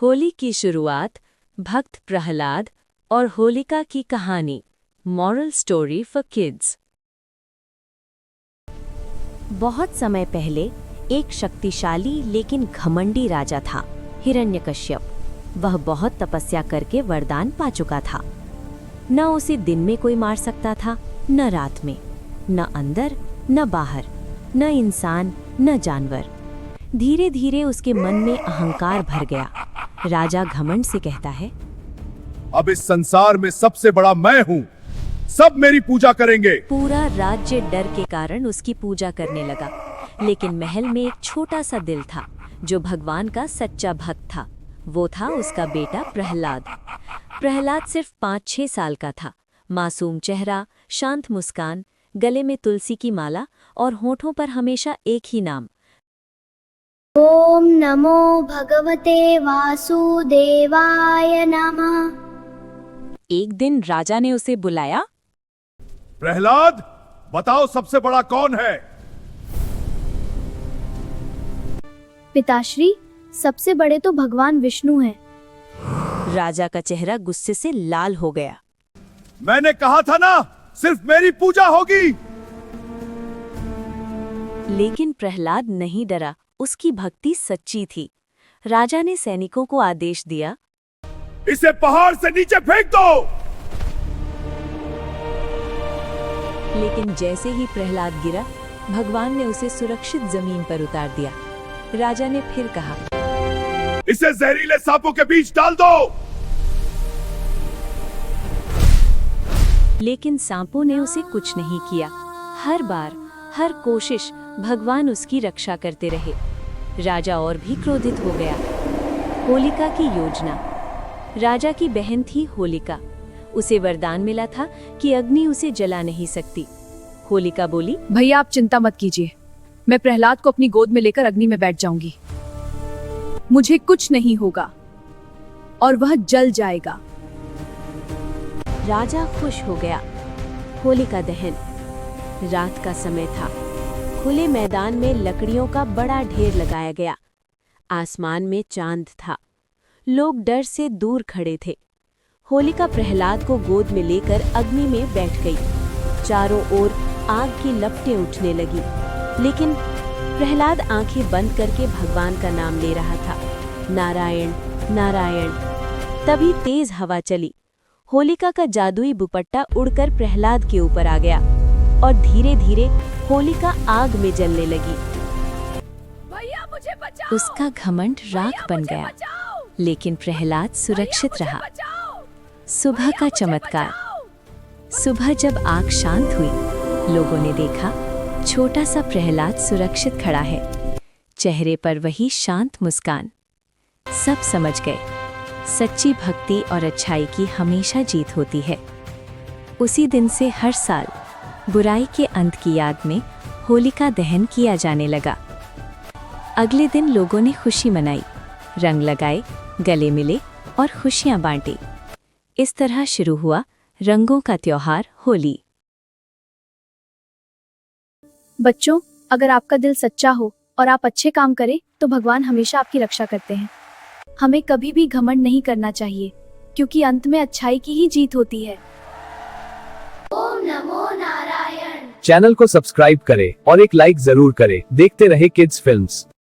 होली की शुरुआत, भक्त प्रहलाद और होलिका की कहानी। Moral story for kids. बहुत समय पहले एक शक्तिशाली लेकिन घमंडी राजा था, हिरण्यकश्यप। वह बहुत तपस्या करके वरदान पा चुका था। न उसे दिन में कोई मार सकता था, न रात में, न अंदर न बाहर, न इंसान न जानवर। धीरे धीरे उसके मन में अहंकार भर गया। राजा घमंड से कहता है, अब इस संसार में सबसे बड़ा मैं हूँ, सब मेरी पूजा करेंगे। पूरा राज्य डर के कारण उसकी पूजा करने लगा। लेकिन महल में एक छोटा सा दिल था जो भगवान का सच्चा भक्त था। वो था उसका बेटा प्रहलाद। प्रहलाद सिर्फ 5-6 साल का था। मासूम चेहरा, शांत मुस्कान, गले में तुलसी की माला और होठों पर हमेशा एक ही नाम, ओम नमो भगवते वासुदेवाय नमः। एक दिन राजा ने उसे बुलाया। प्रहलाद, बताओ सबसे बड़ा कौन है? पिताश्री, सबसे बड़े तो भगवान विष्णु हैं। राजा का चेहरा गुस्से से लाल हो गया। मैंने कहा था ना, सिर्फ मेरी पूजा होगी। लेकिन प्रहलाद नहीं डरा। उसकी भक्ति सच्ची थी। राजा ने सैनिकों को आदेश दिया, इसे पहाड़ से नीचे फेंक दो। लेकिन जैसे ही प्रहलाद गिरा, भगवान ने उसे सुरक्षित जमीन पर उतार दिया। राजा ने फिर कहा, इसे जहरीले सांपों के बीच डाल दो। लेकिन सांपों ने उसे कुछ नहीं किया। हर बार, हर कोशिश भगवान उसकी रक्षा करते रहे। राजा और भी क्रोधित हो गया। होलिका की योजना। राजा की बहन थी होलिका। उसे वरदान मिला था कि अग्नि उसे जला नहीं सकती। होलिका बोली, भैया आप चिंता मत कीजिए, मैं प्रहलाद को अपनी गोद में लेकर अग्नि में बैठ जाऊंगी। मुझे कुछ नहीं होगा और वह जल जाएगा। राजा खुश हो गया। होलिका दहन। रात का समय था। खुले मैदान में लकड़ियों का बड़ा ढेर लगाया गया। आसमान में चांद था। लोग डर से दूर खड़े थे। होलिका प्रहलाद को गोद में लेकर अग्नि में बैठ गई। चारों ओर आग की लपटें उठने लगी। लेकिन प्रहलाद आंखें बंद करके भगवान का नाम ले रहा था, नारायण नारायण। तभी तेज हवा चली। होलिका का जादुई दुपट्टा उड़कर प्रहलाद के ऊपर आ गया और धीरे धीरे होलिका आग में जलने लगी। भैया मुझे बचाओ! उसका घमंड राख बन गया। लेकिन प्रहलाद सुरक्षित रहा। सुबह का चमत्कार। सुबह जब आग शांत हुई, लोगों ने देखा छोटा सा प्रहलाद सुरक्षित खड़ा है, चेहरे पर वही शांत मुस्कान। सब समझ गए, सच्ची भक्ति और अच्छाई की हमेशा जीत होती है। उसी दिन से हर साल बुराई के अंत की याद में होलिका दहन किया जाने लगा। अगले दिन लोगों ने खुशी मनाई, रंग लगाए, गले मिले और खुशियां बांटी। इस तरह शुरू हुआ रंगों का त्योहार होली। बच्चों, अगर आपका दिल सच्चा हो और आप अच्छे काम करें तो भगवान हमेशा आपकी रक्षा करते हैं। हमें कभी भी घमंड नहीं करना चाहिए, क्योंकि अंत में अच्छाई की ही जीत होती है। ओम नमो नारायण। चैनल को सब्सक्राइब करें और एक लाइक जरूर करें। देखते रहे किड्स फिल्म्स।